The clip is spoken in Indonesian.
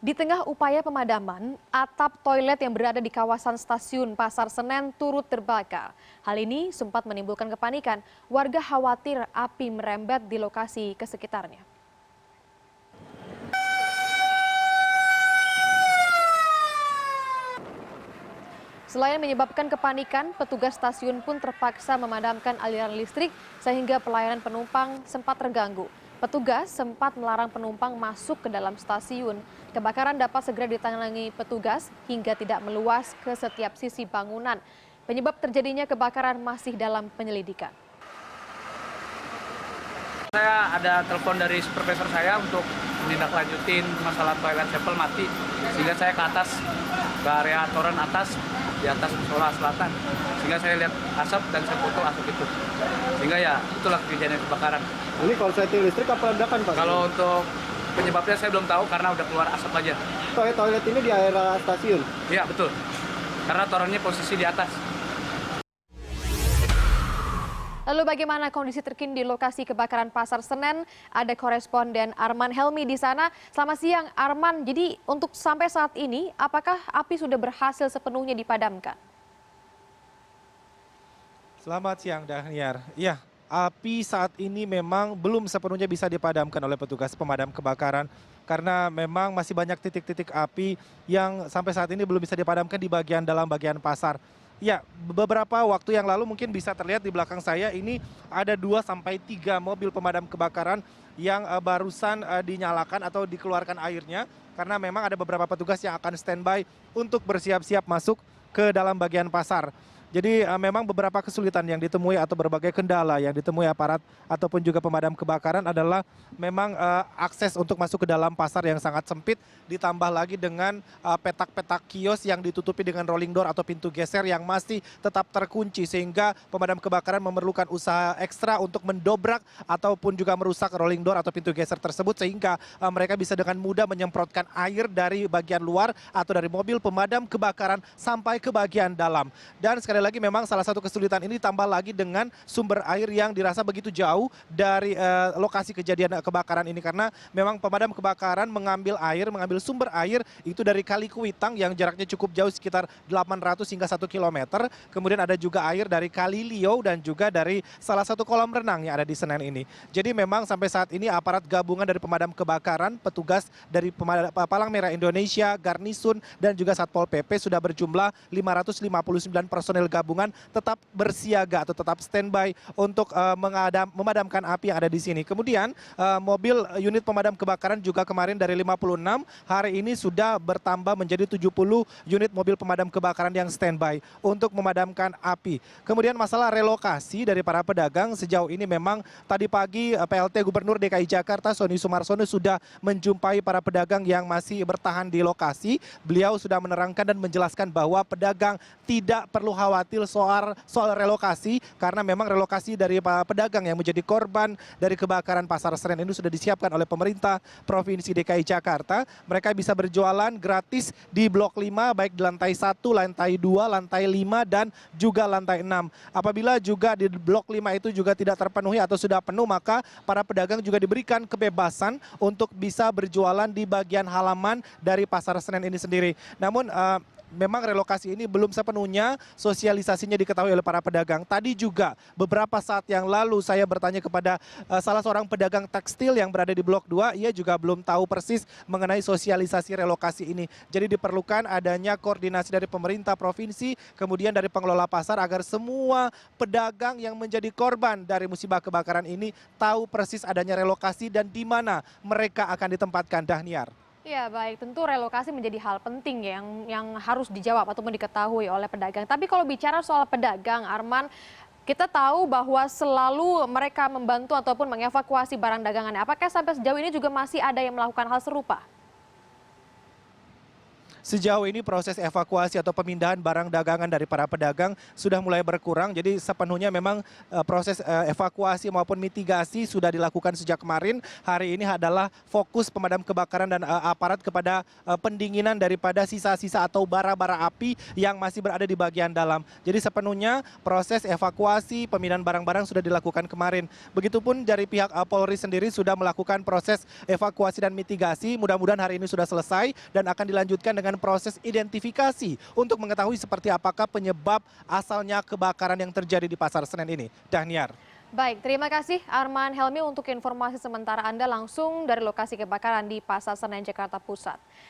Di tengah upaya pemadaman, atap toilet yang berada di kawasan stasiun Pasar Senen turut terbakar. Hal ini sempat menimbulkan kepanikan. Warga khawatir api merembet di lokasi ke sekitarnya. Selain menyebabkan kepanikan, petugas stasiun pun terpaksa memadamkan aliran listrik sehingga pelayanan penumpang sempat terganggu. Petugas sempat melarang penumpang masuk ke dalam stasiun. Kebakaran dapat segera ditangani petugas hingga tidak meluas ke setiap sisi bangunan. Penyebab terjadinya kebakaran masih dalam penyelidikan. Saya ada telepon dari supervisor saya untuk menindaklanjutin masalah toilet sepel mati, sehingga saya ke atas, ke area toren atas, di atas musola selatan, sehingga saya lihat asap dan saya foto asap itu, sehingga ya itulah kejadian kebakaran. Ini korsleting listrik apa ledakan, Pak? Kalau untuk penyebabnya saya belum tahu karena udah keluar asap aja. Toilet ini di area stasiun? Iya betul, karena torennya posisi di atas. Lalu bagaimana kondisi terkini di lokasi kebakaran Pasar Senen? Ada koresponden Arman Helmi di sana. Selamat siang Arman, jadi untuk sampai saat ini apakah api sudah berhasil sepenuhnya dipadamkan? Selamat siang Dahniar. Ya, api saat ini memang belum sepenuhnya bisa dipadamkan oleh petugas pemadam kebakaran karena memang masih banyak titik-titik api yang sampai saat ini belum bisa dipadamkan di dalam bagian pasar. Ya, beberapa waktu yang lalu mungkin bisa terlihat di belakang saya ini ada 2 sampai 3 mobil pemadam kebakaran yang barusan dinyalakan atau dikeluarkan airnya karena memang ada beberapa petugas yang akan standby untuk bersiap-siap masuk ke dalam bagian pasar. Jadi memang beberapa kesulitan yang ditemui atau berbagai kendala yang ditemui aparat ataupun juga pemadam kebakaran adalah memang akses untuk masuk ke dalam pasar yang sangat sempit, ditambah lagi dengan petak-petak kios yang ditutupi dengan rolling door atau pintu geser yang masih tetap terkunci, sehingga pemadam kebakaran memerlukan usaha ekstra untuk mendobrak ataupun juga merusak rolling door atau pintu geser tersebut, sehingga mereka bisa dengan mudah menyemprotkan air dari bagian luar atau dari mobil pemadam kebakaran sampai ke bagian dalam. Dan sekali lagi memang salah satu kesulitan ini ditambah lagi dengan sumber air yang dirasa begitu jauh dari lokasi kejadian kebakaran ini, karena memang pemadam kebakaran mengambil sumber air itu dari Kali Kuitang yang jaraknya cukup jauh sekitar 800 hingga 1 km. Kemudian ada juga air dari Kali Liau dan juga dari salah satu kolam renang yang ada di Senen ini. Jadi memang sampai saat ini aparat gabungan dari pemadam kebakaran, petugas dari Palang Merah Indonesia, Garnisun dan juga Satpol PP sudah berjumlah 559 personel gabungan tetap bersiaga atau tetap standby untuk memadamkan api yang ada di sini. Kemudian mobil unit pemadam kebakaran juga kemarin dari 56 hari ini sudah bertambah menjadi 70 unit mobil pemadam kebakaran yang standby untuk memadamkan api. Kemudian masalah relokasi dari para pedagang sejauh ini memang tadi pagi PLT Gubernur DKI Jakarta Sonny Sumarsono sudah menjumpai para pedagang yang masih bertahan di lokasi. Beliau sudah menerangkan dan menjelaskan bahwa pedagang tidak perlu khawatir soal relokasi karena memang relokasi dari pedagang yang menjadi korban dari kebakaran Pasar Senen ini sudah disiapkan oleh pemerintah Provinsi DKI Jakarta. Mereka bisa berjualan gratis di Blok 5 baik di lantai 1, lantai 2, lantai 5 dan juga lantai 6. Apabila juga di Blok 5 itu juga tidak terpenuhi atau sudah penuh, maka para pedagang juga diberikan kebebasan untuk bisa berjualan di bagian halaman dari Pasar Senen ini sendiri. Namun memang relokasi ini belum sepenuhnya sosialisasinya diketahui oleh para pedagang. Tadi juga beberapa saat yang lalu saya bertanya kepada salah seorang pedagang tekstil yang berada di Blok 2, ia juga belum tahu persis mengenai sosialisasi relokasi ini. Jadi diperlukan adanya koordinasi dari pemerintah provinsi, kemudian dari pengelola pasar agar semua pedagang yang menjadi korban dari musibah kebakaran ini tahu persis adanya relokasi dan di mana mereka akan ditempatkan, Dahniar. Ya baik, tentu relokasi menjadi hal penting yang harus dijawab ataupun diketahui oleh pedagang. Tapi kalau bicara soal pedagang, Arman, kita tahu bahwa selalu mereka membantu ataupun mengevakuasi barang dagangannya. Apakah sampai sejauh ini juga masih ada yang melakukan hal serupa? sejauh ini proses evakuasi atau pemindahan barang dagangan dari para pedagang sudah mulai berkurang. Jadi sepenuhnya memang proses evakuasi maupun mitigasi sudah dilakukan sejak kemarin. Hari ini adalah fokus pemadam kebakaran dan aparat kepada pendinginan daripada sisa-sisa atau bara-bara api yang masih berada di bagian dalam. Jadi sepenuhnya proses evakuasi pemindahan barang-barang sudah dilakukan kemarin. Begitupun dari pihak Polri sendiri sudah melakukan proses evakuasi dan mitigasi. Mudah-mudahan hari ini sudah selesai dan akan dilanjutkan dengan proses identifikasi untuk mengetahui seperti apakah penyebab asalnya kebakaran yang terjadi di Pasar Senen ini. Dahniar. Baik, terima kasih Arman Helmi untuk informasi sementara Anda langsung dari lokasi kebakaran di Pasar Senen, Jakarta Pusat.